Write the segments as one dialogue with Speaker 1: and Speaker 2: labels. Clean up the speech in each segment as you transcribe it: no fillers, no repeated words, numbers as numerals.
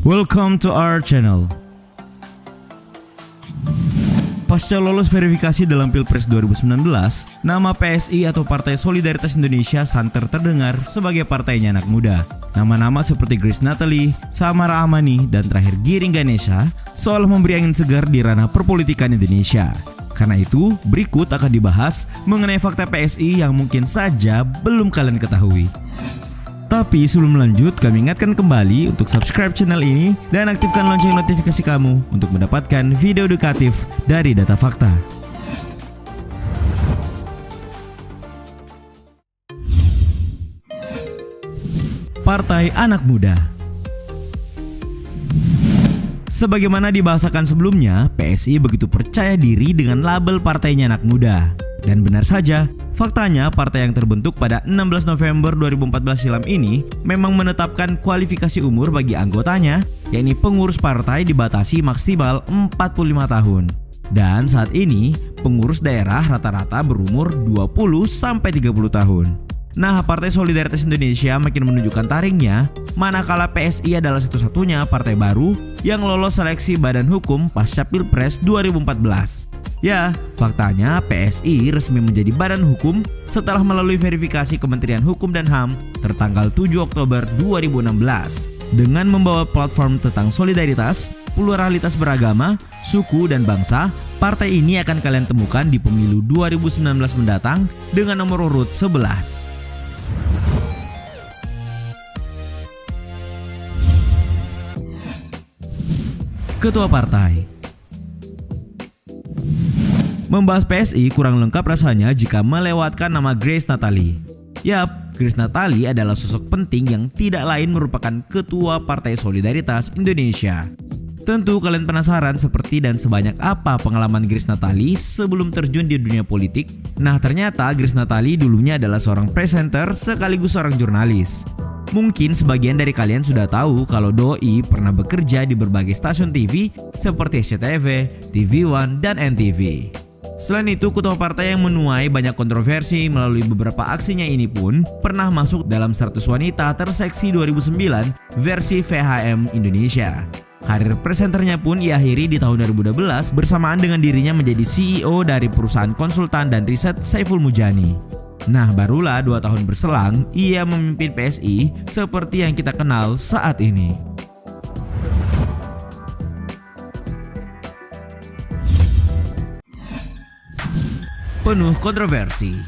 Speaker 1: Welcome to our channel. Pasca lolos verifikasi dalam Pilpres 2019, nama PSI atau Partai Solidaritas Indonesia santer terdengar sebagai partainya anak muda. Nama-nama seperti Grace Natali, Thamara Amani, dan terakhir Giring Ganesha seolah memberi angin segar di ranah perpolitikan Indonesia. Karena itu, berikut akan dibahas mengenai fakta PSI yang mungkin saja belum kalian ketahui. Tapi sebelum lanjut, kami ingatkan kembali untuk subscribe channel ini dan aktifkan lonceng notifikasi kamu untuk mendapatkan video edukatif dari Data Fakta. Partai Anak Muda. Sebagaimana dibahasakan sebelumnya, PSI begitu percaya diri dengan label partainya anak muda. Dan benar saja, faktanya partai yang terbentuk pada 16 November 2014 silam ini memang menetapkan kualifikasi umur bagi anggotanya, yakni pengurus partai dibatasi maksimal 45 tahun. Dan saat ini, pengurus daerah rata-rata berumur 20-30 tahun. Nah, Partai Solidaritas Indonesia makin menunjukkan taringnya, manakala PSI adalah satu-satunya partai baru yang lolos seleksi Badan Hukum pasca Pilpres 2014. Ya, faktanya PSI resmi menjadi badan hukum setelah melalui verifikasi Kementerian Hukum dan HAM tertanggal 7 Oktober 2016. Dengan membawa platform tentang solidaritas, pluralitas beragama, suku, dan bangsa, partai ini akan kalian temukan di pemilu 2019 mendatang dengan nomor urut 11. Ketua Partai. Membahas PSI kurang lengkap rasanya jika melewatkan nama Grace Natali. Yap, Grace Natali adalah sosok penting yang tidak lain merupakan Ketua Partai Solidaritas Indonesia. Tentu kalian penasaran seperti dan sebanyak apa pengalaman Grace Natali sebelum terjun di dunia politik. Nah, ternyata Grace Natali dulunya adalah seorang presenter sekaligus seorang jurnalis. Mungkin sebagian dari kalian sudah tahu kalau Doi pernah bekerja di berbagai stasiun TV seperti SCTV, TV One, dan NTV. Selain itu, ketua partai yang menuai banyak kontroversi melalui beberapa aksinya ini pun pernah masuk dalam 100 wanita terseksi 2009 versi VHM Indonesia. Karir presenternya pun ia akhiri di tahun 2012 bersamaan dengan dirinya menjadi CEO dari perusahaan konsultan dan riset Saiful Mujani. Nah, barulah 2 tahun berselang, ia memimpin PSI seperti yang kita kenal saat ini. Penuh kontroversi.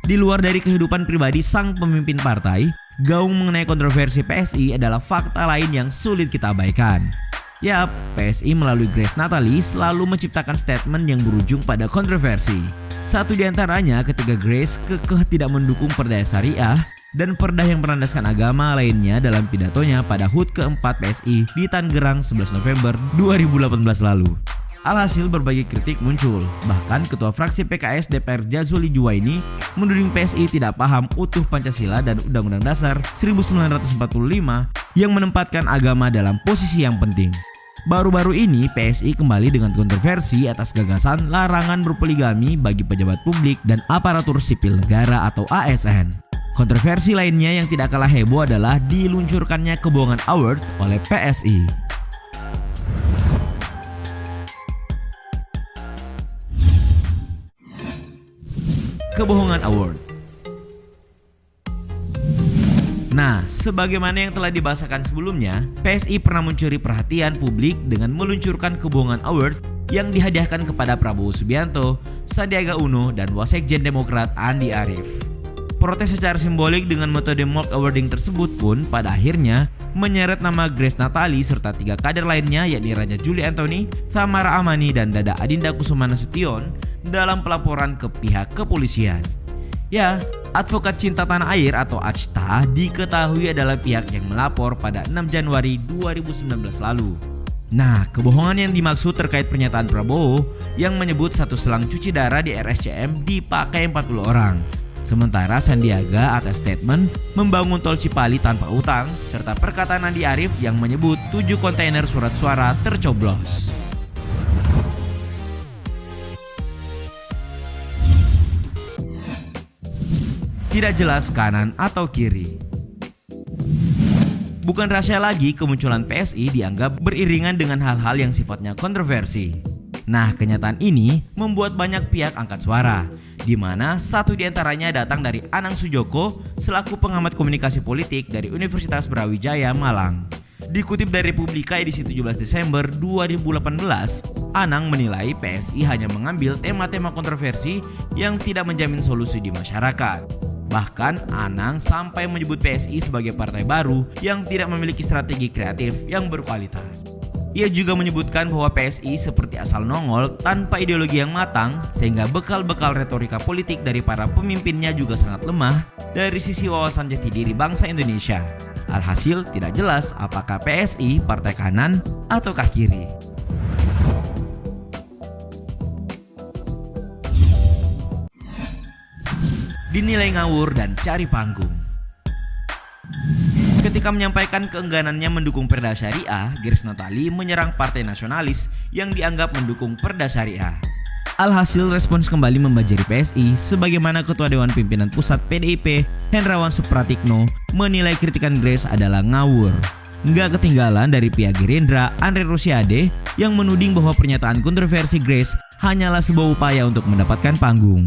Speaker 1: Di luar dari kehidupan pribadi sang pemimpin partai, gaung mengenai kontroversi PSI adalah fakta lain yang sulit kita abaikan. Yap, PSI melalui Grace Natali selalu menciptakan statement yang berujung pada kontroversi. Satu di antaranya ketika Grace kekeh tidak mendukung perda syariah dan perda yang berlandaskan agama lainnya dalam pidatonya pada HUT keempat PSI di Tangerang 11 November 2018 lalu. Alhasil berbagai kritik muncul, bahkan Ketua Fraksi PKS DPR Jazuli Juwaini menuding PSI tidak paham utuh Pancasila dan Undang-Undang Dasar 1945 yang menempatkan agama dalam posisi yang penting. Baru-baru ini PSI kembali dengan kontroversi atas gagasan larangan berpoligami bagi pejabat publik dan aparatur sipil negara atau ASN. Kontroversi lainnya yang tidak kalah heboh adalah diluncurkannya kebohongan award oleh PSI. Kebohongan Award. Nah, sebagaimana yang telah dibahasakan sebelumnya, PSI pernah mencuri perhatian publik dengan meluncurkan Kebohongan Award yang dihadiahkan kepada Prabowo Subianto, Sandiaga Uno, dan Wasekjen Demokrat Andi Arief. Protes secara simbolik dengan metode mock awarding tersebut pun pada akhirnya menyeret nama Grace Natali serta 3 kader lainnya yakni Raja Juli Anthony, Thamara Amani, dan Dada Adinda Kusuma Nasution dalam pelaporan ke pihak kepolisian. Ya, Advokat Cinta Tanah Air atau ACTA diketahui adalah pihak yang melapor pada 6 Januari 2019 lalu. Nah, kebohongan yang dimaksud terkait pernyataan Prabowo yang menyebut 1 selang cuci darah di RSCM dipakai 40 orang. Sementara Sandiaga atas statement membangun tol Cipali tanpa utang, serta perkataan Andi Arief yang menyebut 7 kontainer surat suara tercoblos. Tidak jelas kanan atau kiri. Bukan rahasia lagi kemunculan PSI dianggap beriringan dengan hal-hal yang sifatnya kontroversi. Nah, kenyataan ini membuat banyak pihak angkat suara, di mana satu di antaranya datang dari Anang Sujoko selaku pengamat komunikasi politik dari Universitas Brawijaya Malang. Dikutip dari Republika edisi 17 Desember 2018, Anang menilai PSI hanya mengambil tema-tema kontroversi yang tidak menjamin solusi di masyarakat. Bahkan Anang sampai menyebut PSI sebagai partai baru yang tidak memiliki strategi kreatif yang berkualitas. Ia juga menyebutkan bahwa PSI seperti asal nongol tanpa ideologi yang matang, sehingga bekal-bekal retorika politik dari para pemimpinnya juga sangat lemah dari sisi wawasan jati diri bangsa Indonesia. Alhasil tidak jelas apakah PSI partai kanan ataukah kiri. Dinilai ngawur dan cari panggung. Ketika menyampaikan keengganannya mendukung Perda Syariah, Grace Natali menyerang partai nasionalis yang dianggap mendukung Perda Syariah. Alhasil respons kembali membanjiri PSI sebagaimana Ketua Dewan Pimpinan Pusat PDIP Hendrawan Supratikno menilai kritikan Grace adalah ngawur. Nggak ketinggalan dari pihak Gerindra Andre Rosiade yang menuding bahwa pernyataan kontroversi Grace hanyalah sebuah upaya untuk mendapatkan panggung.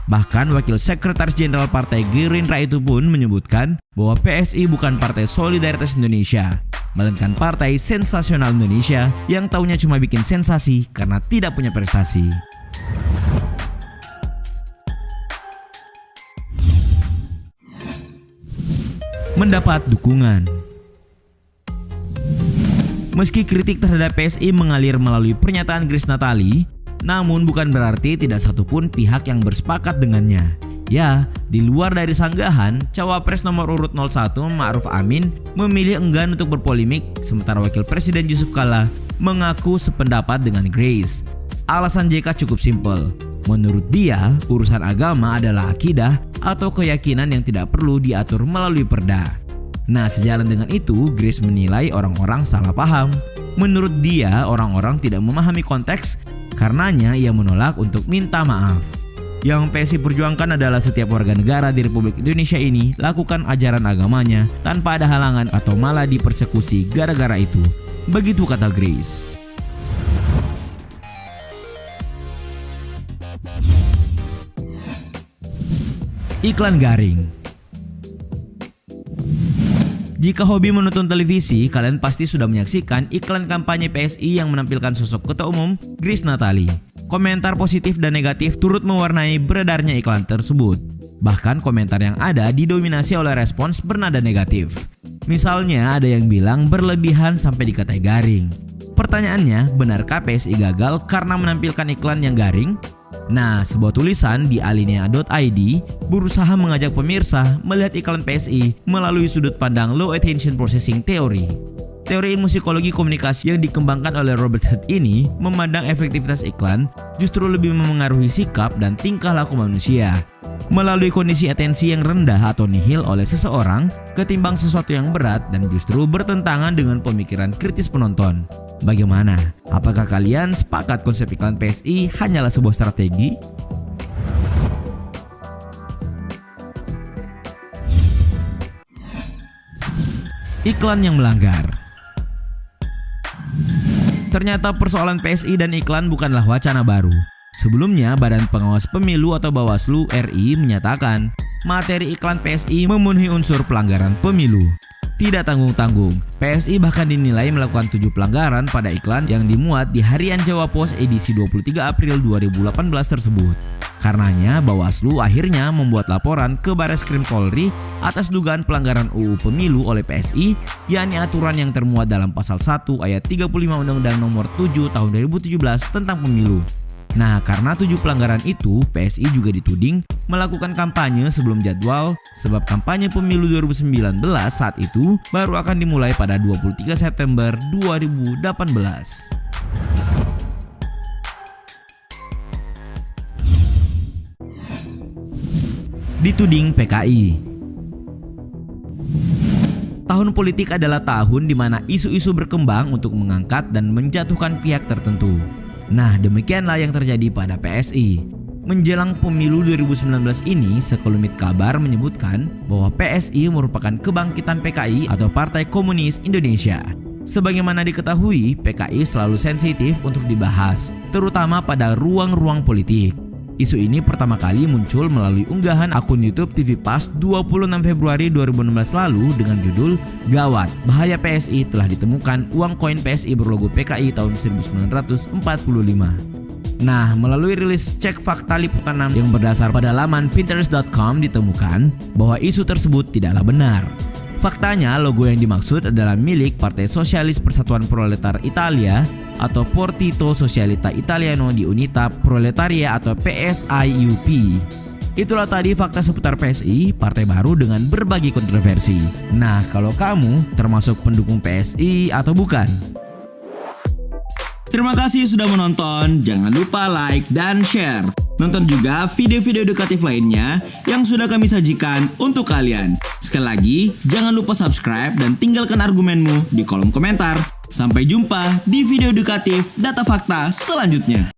Speaker 1: Bahkan Wakil Sekretaris Jenderal Partai Gerindra itu pun menyebutkan bahwa PSI bukan Partai Solidaritas Indonesia, melainkan Partai Sensasional Indonesia yang taunya cuma bikin sensasi karena tidak punya prestasi. Mendapat dukungan. Meski kritik terhadap PSI mengalir melalui pernyataan Grace Natali, namun bukan berarti tidak satupun pihak yang bersepakat dengannya. Ya, di luar dari sanggahan, Cawapres nomor urut 01 Ma'ruf Amin memilih enggan untuk berpolemik, sementara Wakil Presiden Yusuf Kala mengaku sependapat dengan Grace. Alasan JK cukup simpel. Menurut dia, urusan agama adalah akidah atau keyakinan yang tidak perlu diatur melalui perda. Nah, sejalan dengan itu, Grace menilai orang-orang salah paham. Menurut dia, orang-orang tidak memahami konteks, karenanya ia menolak untuk minta maaf. Yang PSI perjuangkan adalah setiap warga negara di Republik Indonesia ini lakukan ajaran agamanya tanpa ada halangan atau malah dipersekusi gara-gara itu. Begitu kata Grace. Iklan garing. Jika hobi menonton televisi, kalian pasti sudah menyaksikan iklan kampanye PSI yang menampilkan sosok Ketua Umum Grace Natali. Komentar positif dan negatif turut mewarnai beredarnya iklan tersebut. Bahkan komentar yang ada didominasi oleh respons bernada negatif. Misalnya ada yang bilang berlebihan sampai dikatai garing. Pertanyaannya, benarkah PSI gagal karena menampilkan iklan yang garing? Nah, sebuah tulisan di alinea.id berusaha mengajak pemirsa melihat iklan PSI melalui sudut pandang Low Attention Processing Theory. Teori ilmu psikologi komunikasi yang dikembangkan oleh Robert Head ini memandang efektivitas iklan justru lebih memengaruhi sikap dan tingkah laku manusia melalui kondisi atensi yang rendah atau nihil oleh seseorang ketimbang sesuatu yang berat dan justru bertentangan dengan pemikiran kritis penonton. Bagaimana? Apakah kalian sepakat konsep iklan PSI hanyalah sebuah strategi? Iklan yang melanggar. Ternyata persoalan PSI dan iklan bukanlah wacana baru. Sebelumnya, Badan Pengawas Pemilu atau Bawaslu RI menyatakan materi iklan PSI memenuhi unsur pelanggaran pemilu. Tidak tanggung-tanggung, PSI bahkan dinilai melakukan 7 pelanggaran pada iklan yang dimuat di Harian Jawa Pos edisi 23 April 2018 tersebut. Karenanya, Bawaslu akhirnya membuat laporan ke Bareskrim Polri atas dugaan pelanggaran UU Pemilu oleh PSI, yakni aturan yang termuat dalam pasal 1 ayat 35 Undang-Undang Nomor 7 Tahun 2017 tentang Pemilu. Nah, karena 7 pelanggaran itu, PSI juga dituding melakukan kampanye sebelum jadwal sebab kampanye pemilu 2019 saat itu baru akan dimulai pada 23 September 2018. Dituding PKI. Tahun politik adalah tahun di mana isu-isu berkembang untuk mengangkat dan menjatuhkan pihak tertentu. Nah, demikianlah yang terjadi pada PSI. Menjelang pemilu 2019 ini, sekelumit kabar menyebutkan bahwa PSI merupakan kebangkitan PKI atau Partai Komunis Indonesia. Sebagaimana diketahui, PKI selalu sensitif untuk dibahas, terutama pada ruang-ruang politik. Isu ini pertama kali muncul melalui unggahan akun YouTube TV PAS 26 Februari 2016 lalu dengan judul "Gawat, bahaya PSI telah ditemukan uang koin PSI berlogo PKI tahun 1945". Nah, melalui rilis cek fakta liputan 6 yang berdasar pada laman pinterest.com ditemukan bahwa isu tersebut tidaklah benar. Faktanya, logo yang dimaksud adalah milik Partai Sosialis Persatuan Proletar Italia atau Partito Socialista Italiano di Unità Proletaria atau PSIUP. Itulah tadi fakta seputar PSI, partai baru dengan berbagai kontroversi. Nah, kalau kamu termasuk pendukung PSI atau bukan?
Speaker 2: Terima kasih sudah menonton, jangan lupa like dan share. Nonton juga video-video edukatif lainnya yang sudah kami sajikan untuk kalian. Sekali lagi, jangan lupa subscribe dan tinggalkan argumenmu di kolom komentar. Sampai jumpa di video edukatif data fakta selanjutnya.